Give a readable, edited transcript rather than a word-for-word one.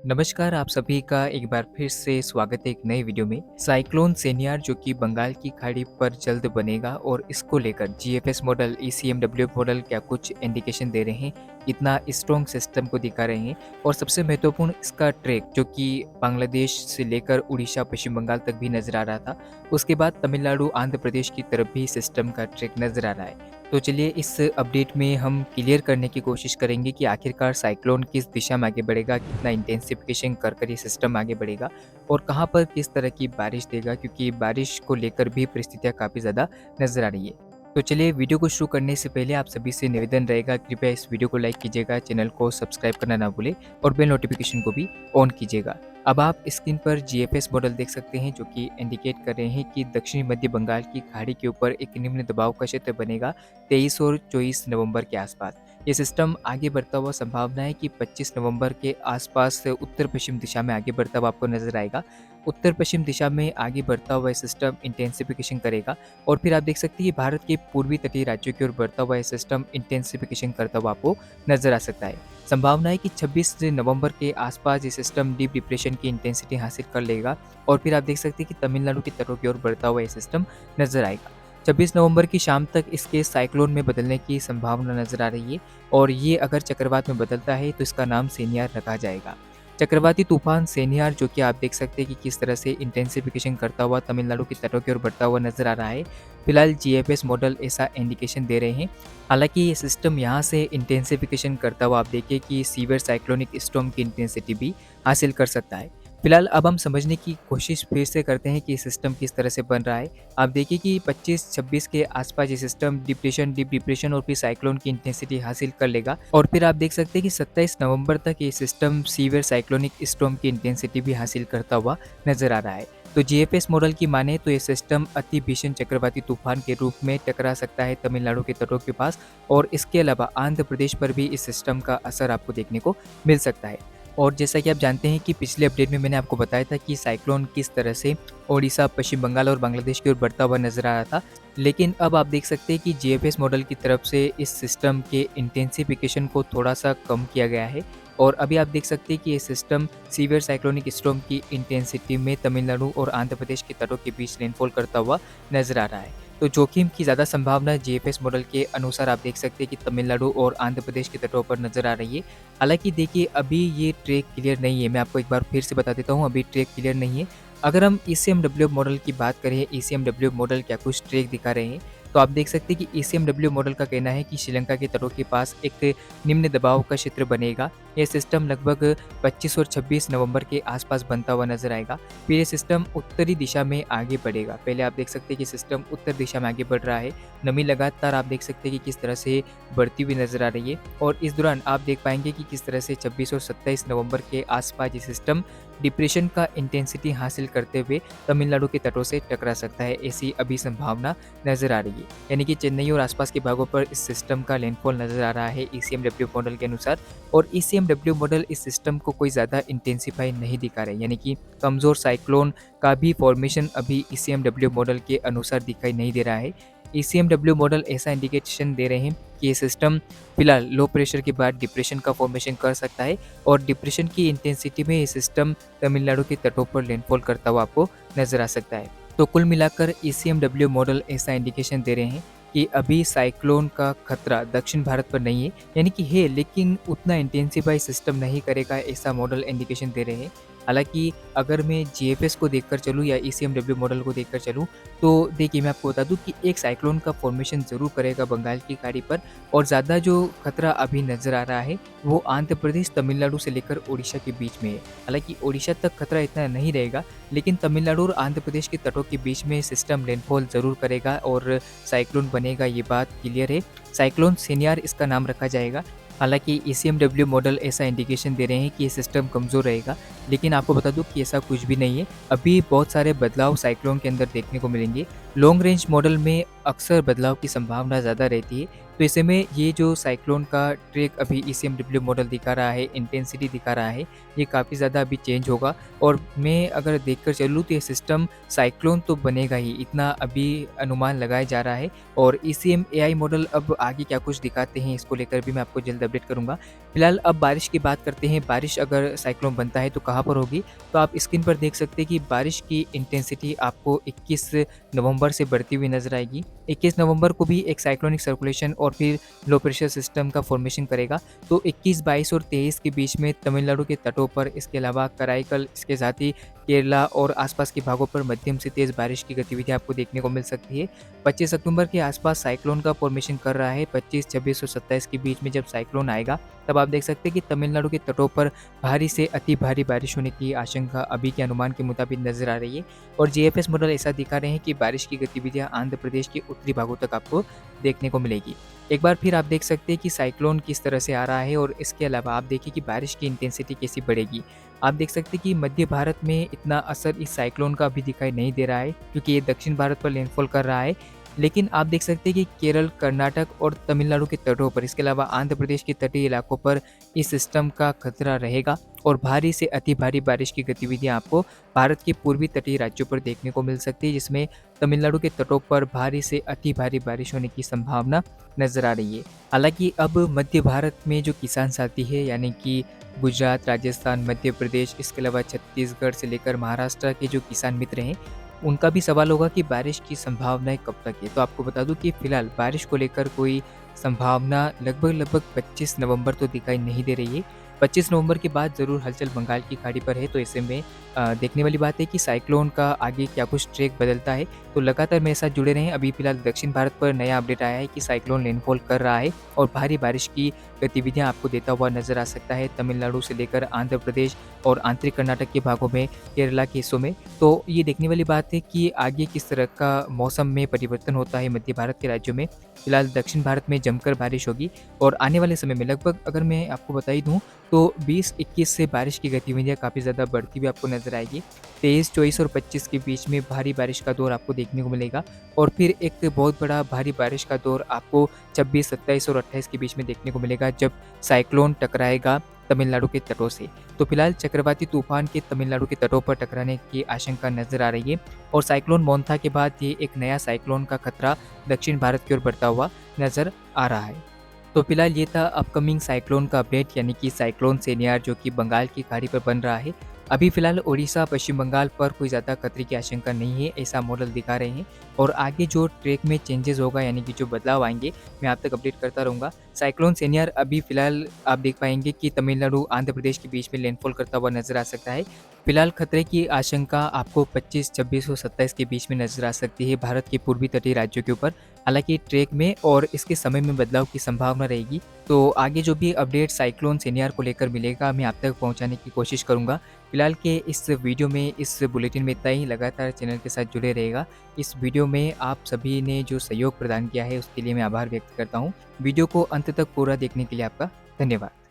नमस्कार, आप सभी का एक बार फिर से स्वागत है एक नए वीडियो में। साइक्लोन सेनियार जो कि बंगाल की खाड़ी पर जल्द बनेगा और इसको लेकर जीएफएस मॉडल, ईसीएमडब्ल्यू मॉडल क्या कुछ इंडिकेशन दे रहे हैं, इतना स्ट्रॉन्ग सिस्टम को दिखा रहे हैं और सबसे महत्वपूर्ण इसका ट्रैक जो कि बांग्लादेश से लेकर उड़ीसा, पश्चिम बंगाल तक भी नजर आ रहा था। उसके बाद तमिलनाडु, आंध्र प्रदेश की तरफ भी सिस्टम का ट्रैक नजर आ रहा है। तो चलिए इस अपडेट में हम क्लियर करने की कोशिश करेंगे कि आखिरकार साइक्लोन किस दिशा में आगे बढ़ेगा, कितना इंटेंसिफिकेशन कर ये सिस्टम आगे बढ़ेगा और कहाँ पर किस तरह की बारिश देगा, क्योंकि बारिश को लेकर भी परिस्थितियाँ काफ़ी ज़्यादा नज़र आ रही है। तो चलिए वीडियो को शुरू करने से पहले आप सभी से निवेदन रहेगा, कृपया इस वीडियो को लाइक कीजिएगा, चैनल को सब्सक्राइब करना ना भूलें और बेल नोटिफिकेशन को भी ऑन कीजिएगा। अब आप स्क्रीन पर जीएफएस मॉडल देख सकते हैं जो कि इंडिकेट कर रहे हैं कि दक्षिणी मध्य बंगाल की खाड़ी के ऊपर एक निम्न दबाव का क्षेत्र बनेगा 23 और 24 नवंबर के आसपास। ये सिस्टम आगे बढ़ता हुआ संभावना है कि 25 नवंबर के आसपास से उत्तर पश्चिम दिशा में आगे बढ़ता हुआ आपको नजर आएगा। उत्तर पश्चिम दिशा में आगे बढ़ता हुआ ये सिस्टम इंटेंसिफिकेशन करेगा और फिर आप देख सकते हैं कि भारत के पूर्वी तटीय राज्यों की ओर बढ़ता हुआ ये सिस्टम इंटेंसिफिकेशन करता हुआ आपको नजर आ सकता है। संभावना है कि 26 नवंबर के आसपास ये सिस्टम डीप डिप्रेशन की इंटेंसिटी हासिल कर लेगा और फिर आप देख सकते हैं कि तमिलनाडु की तटों की ओर बढ़ता हुआ ये सिस्टम नजर आएगा। 26 नवंबर की शाम तक इसके साइक्लोन में बदलने की संभावना नजर आ रही है और ये अगर चक्रवात में बदलता है तो इसका नाम सेनियार रखा जाएगा। चक्रवाती तूफान सेनियार जो कि आप देख सकते हैं कि किस तरह से इंटेंसिफिकेशन करता हुआ तमिलनाडु की तटों की ओर बढ़ता हुआ नजर आ रहा है। फिलहाल जीएफएस मॉडल ऐसा इंडिकेशन दे रहे हैं। हालांकि ये सिस्टम यहाँ से इंटेंसिफिकेशन करता हुआ आप देखिए कि सीवियर साइक्लोनिक स्टॉर्म की इंटेंसिटी भी हासिल कर सकता है। फिलहाल अब हम समझने की कोशिश फिर से करते हैं कि सिस्टम किस तरह से बन रहा है। आप देखिए कि 25-26 के आसपास ये सिस्टम डीप डिप्रेशन और फिर साइक्लोन की इंटेंसिटी हासिल कर लेगा और फिर आप देख सकते हैं कि 27 नवंबर तक ये सिस्टम सीवियर साइक्लोनिक स्टॉर्म की इंटेंसिटी भी हासिल करता हुआ नजर आ रहा है। तो जीएफएस मॉडल की माने तो ये सिस्टम अति भीषण चक्रवाती तूफान के रूप में टकरा सकता है तमिलनाडु के तटों के पास और इसके अलावा आंध्र प्रदेश पर भी इस सिस्टम का असर आपको देखने को मिल सकता है। और जैसा कि आप जानते हैं कि पिछले अपडेट में मैंने आपको बताया था कि साइक्लोन किस तरह से ओडिशा, पश्चिम बंगाल और बांग्लादेश की ओर बढ़ता हुआ नजर आ रहा था। लेकिन अब आप देख सकते हैं कि जीएफएस मॉडल की तरफ से इस सिस्टम के इंटेंसिफिकेशन को थोड़ा सा कम किया गया है और अभी आप देख सकते हैं कि ये सिस्टम सीवियर साइक्लोनिक स्टॉर्म की इंटेंसिटी में तमिलनाडु और आंध्र प्रदेश के तटों के बीच रेनफॉल करता हुआ नजर आ रहा है। तो जोखिम की ज़्यादा संभावना जीएफएस मॉडल के अनुसार आप देख सकते हैं कि तमिलनाडु और आंध्र प्रदेश के तटों पर नजर आ रही है। हालांकि देखिए अभी ये ट्रैक क्लियर नहीं है, मैं आपको एक बार फिर से बता देता हूँ, अभी ट्रैक क्लियर नहीं है। अगर हम ईसीएमडब्ल्यू मॉडल की बात करें, ईसीएमडब्ल्यू मॉडल क्या कुछ ट्रैक दिखा रहे हैं, तो आप देख सकते हैं कि ईसीएमडब्ल्यू मॉडल का कहना है कि श्रीलंका के तटों के पास एक निम्न दबाव का क्षेत्र बनेगा। यह सिस्टम लगभग 25 और 26 नवंबर के आसपास बनता हुआ नजर आएगा। फिर ये सिस्टम उत्तरी दिशा में आगे बढ़ेगा। पहले आप देख सकते हैं कि सिस्टम उत्तर दिशा में आगे बढ़ रहा है। नमी लगातार आप देख सकते हैं कि किस तरह से बढ़ती हुई नजर आ रही है और इस दौरान आप देख पाएंगे कि किस तरह से 26 और 27 नवंबर के आसपास ये सिस्टम डिप्रेशन का इंटेंसिटी हासिल करते हुए तमिलनाडु के तटों से टकरा सकता है, ऐसी अभी संभावना नजर आ रही है। यानी कि चेन्नई और आसपास के भागों पर इस सिस्टम का लैंडफॉल नजर आ रहा है ईसीएमडब्ल्यू मॉडल के अनुसार और ईसीएमडब्ल्यू मॉडल इस सिस्टम को कोई ज़्यादा इंटेंसिफाई नहीं दिखा रहे, यानी कि कमज़ोर साइक्लोन का भी फॉर्मेशन अभी ईसीएमडब्ल्यू मॉडल के अनुसार दिखाई नहीं दे रहा है। ईसीएमडब्ल्यू मॉडल ऐसा इंडिकेशन दे रहे हैं कि ये सिस्टम फिलहाल लो प्रेशर के बाद डिप्रेशन का फॉर्मेशन कर सकता है और डिप्रेशन की इंटेंसिटी में ये सिस्टम तमिलनाडु के तटों पर लैंडफॉल करता हुआ आपको नजर आ सकता है। तो कुल मिलाकर ईसीएमडब्ल्यू मॉडल ऐसा इंडिकेशन दे रहे हैं कि अभी साइक्लोन का खतरा दक्षिण भारत पर नहीं है, यानी कि है लेकिन उतना इंटेंसिफाई सिस्टम नहीं करेगा, ऐसा मॉडल इंडिकेशन दे रहे हैं। हालांकि अगर मैं जीएफएस को देखकर चलूँ या ईसीएमडब्ल्यू मॉडल को देखकर चलूँ तो देखिए मैं आपको बता दूं कि एक साइक्लोन का फॉर्मेशन ज़रूर करेगा बंगाल की खाड़ी पर और ज़्यादा जो खतरा अभी नज़र आ रहा है वो आंध्र प्रदेश, तमिलनाडु से लेकर उड़ीसा के बीच में है। हालांकि उड़ीसा तक खतरा इतना नहीं रहेगा लेकिन तमिलनाडु और आंध्र प्रदेश के तटों के बीच में सिस्टम लैंडफॉल ज़रूर करेगा और साइक्लोन बनेगा, ये बात क्लियर है। साइक्लोन सेनियार इसका नाम रखा जाएगा। हालांकि ईसीएमडब्ल्यू मॉडल ऐसा इंडिकेशन दे रहे हैं कि ये सिस्टम कमज़ोर रहेगा, लेकिन आपको बता दूं कि ऐसा कुछ भी नहीं है। अभी बहुत सारे बदलाव साइक्लोन के अंदर देखने को मिलेंगे। लॉन्ग रेंज मॉडल में अक्सर बदलाव की संभावना ज़्यादा रहती है, तो ऐसे में ये जो साइक्लोन का ट्रैक अभी ईसीएमडब्ल्यू मॉडल दिखा रहा है, इंटेंसिटी दिखा रहा है, ये काफ़ी ज़्यादा अभी चेंज होगा। और मैं अगर देखकर चलूँ तो ये सिस्टम साइक्लोन तो बनेगा ही, इतना अभी अनुमान लगाया जा रहा है। और ईसीएम एआई मॉडल अब आगे क्या कुछ दिखाते हैं, इसको लेकर भी मैं आपको जल्द अपडेट करूँगा। फिलहाल अब बारिश की बात करते हैं। बारिश अगर साइक्लोन बनता है तो कहाँ पर होगी? तो आप स्क्रीन पर देख सकते हैं कि बारिश की इंटेंसिटी आपको 21 नवंबर से बढ़ती हुई नज़र आएगी। 21 नवंबर को भी एक साइक्लोनिक सर्कुलेशन और फिर लो प्रेशर सिस्टम का फॉर्मेशन करेगा। तो 21, 22 और 23 के बीच में तमिलनाडु के तटों पर, इसके अलावा कराईकल, इसके साथ ही केरला और आसपास के भागों पर मध्यम से तेज़ बारिश की गतिविधियां आपको देखने को मिल सकती है। 25 अक्टूबर के आसपास साइक्लोन का फॉर्मेशन कर रहा है। 25, 26 और 27 के बीच में जब साइक्लोन आएगा, तब आप देख सकते हैं कि तमिलनाडु के तटों पर भारी से अति भारी बारिश होने की आशंका अभी के अनुमान के मुताबिक नजर आ रही है। और जीएफएस मॉडल ऐसा दिखा रहे हैं कि बारिश की गतिविधियां आंध्र प्रदेश के उत्तरी भागों तक आपको देखने को मिलेगी। एक बार फिर आप देख सकते हैं कि साइक्लोन किस तरह से आ रहा है, और इसके अलावा आप देखिए कि बारिश की इंटेंसिटी कैसी बढ़ेगी। आप देख सकते हैं कि मध्य भारत में इतना असर इस साइक्लोन का अभी दिखाई नहीं दे रहा है, क्योंकि ये दक्षिण भारत पर लैंडफॉल कर रहा है। लेकिन आप देख सकते हैं कि केरल, कर्नाटक और तमिलनाडु के तटों पर, इसके अलावा आंध्र प्रदेश के तटीय इलाकों पर इस सिस्टम का खतरा रहेगा। और भारी से अति भारी बारिश की गतिविधियां आपको भारत के पूर्वी तटीय राज्यों पर देखने को मिल सकती है, जिसमें तमिलनाडु के तटों पर भारी से अति भारी बारिश होने की संभावना नजर आ रही है। हालांकि अब मध्य भारत में जो किसान साथी है, यानी कि गुजरात, राजस्थान, मध्य प्रदेश, इसके अलावा छत्तीसगढ़ से लेकर महाराष्ट्र के जो किसान मित्र हैं, उनका भी सवाल होगा कि बारिश की संभावनाएं कब तक है। तो आपको बता दूं कि फिलहाल बारिश को लेकर कोई संभावना लगभग 25 नवंबर तो दिखाई नहीं दे रही है। 25 नवंबर के बाद ज़रूर हलचल बंगाल की खाड़ी पर है। तो ऐसे में देखने वाली बात है कि साइक्लोन का आगे क्या कुछ ट्रैक बदलता है। तो लगातार मेरे साथ जुड़े रहें। अभी फिलहाल दक्षिण भारत पर नया अपडेट आया है कि साइक्लोन लैंडफॉल कर रहा है और भारी बारिश की गतिविधियां आपको देता हुआ नजर आ सकता है, तमिलनाडु से लेकर आंध्र प्रदेश और आंतरिक कर्नाटक के भागों में, केरला के हिस्सों में। तो ये देखने वाली बात है कि आगे किस तरह का मौसम में परिवर्तन होता है मध्य भारत के राज्यों में। फिलहाल दक्षिण भारत में जमकर बारिश होगी, और आने वाले समय में लगभग अगर मैं आपको बता ही दूँ तो 20-21 से बारिश की गतिविधियाँ काफ़ी ज़्यादा बढ़ती हुई आपको नज़र आएगी। 23, 24 और 25 के बीच में भारी बारिश का दौर आपको देखने को मिलेगा, और फिर एक बहुत बड़ा भारी बारिश का दौर आपको 26, 27 और 28 के बीच में देखने को मिलेगा, जब साइक्लोन टकराएगा तमिलनाडु के तटों से। तो फिलहाल चक्रवाती तूफान के तमिलनाडु के तटों पर टकराने की आशंका नजर आ रही है, और साइक्लोन मोंथा के बाद ये एक नया साइक्लोन का खतरा दक्षिण भारत की ओर बढ़ता हुआ नजर आ रहा है। तो फिलहाल ये था अपकमिंग साइक्लोन का अपडेट, यानी कि साइक्लोन सेनियार जो कि बंगाल की खाड़ी पर बन रहा है। अभी फिलहाल उड़ीसा, पश्चिम बंगाल पर कोई ज़्यादा खतरे की आशंका नहीं है, ऐसा मॉडल दिखा रहे हैं। और आगे जो ट्रैक में चेंजेस होगा, यानी कि जो बदलाव आएंगे, मैं आप तक अपडेट करता रहूँगा। साइक्लोन सेनियार अभी फिलहाल आप देख पाएंगे कि तमिलनाडु, आंध्र प्रदेश के बीच में लैंडफॉल करता हुआ नजर आ सकता है। फिलहाल खतरे की आशंका आपको 25, 26 और 27 के बीच में नजर आ सकती है भारत के पूर्वी तटीय राज्यों के ऊपर। हालांकि ट्रैक में और इसके समय में बदलाव की संभावना रहेगी। तो आगे जो भी अपडेट साइक्लोन सेनियार को लेकर मिलेगा, मैं आप तक पहुंचाने की कोशिश करूंगा। फिलहाल के इस वीडियो में, इस बुलेटिन में इतना ही। लगातार चैनल के साथ जुड़े रहेगा। इस वीडियो में आप सभी ने जो सहयोग प्रदान किया है, उसके लिए मैं आभार व्यक्त करता हूँ। वीडियो को अंत तक पूरा देखने के लिए आपका धन्यवाद।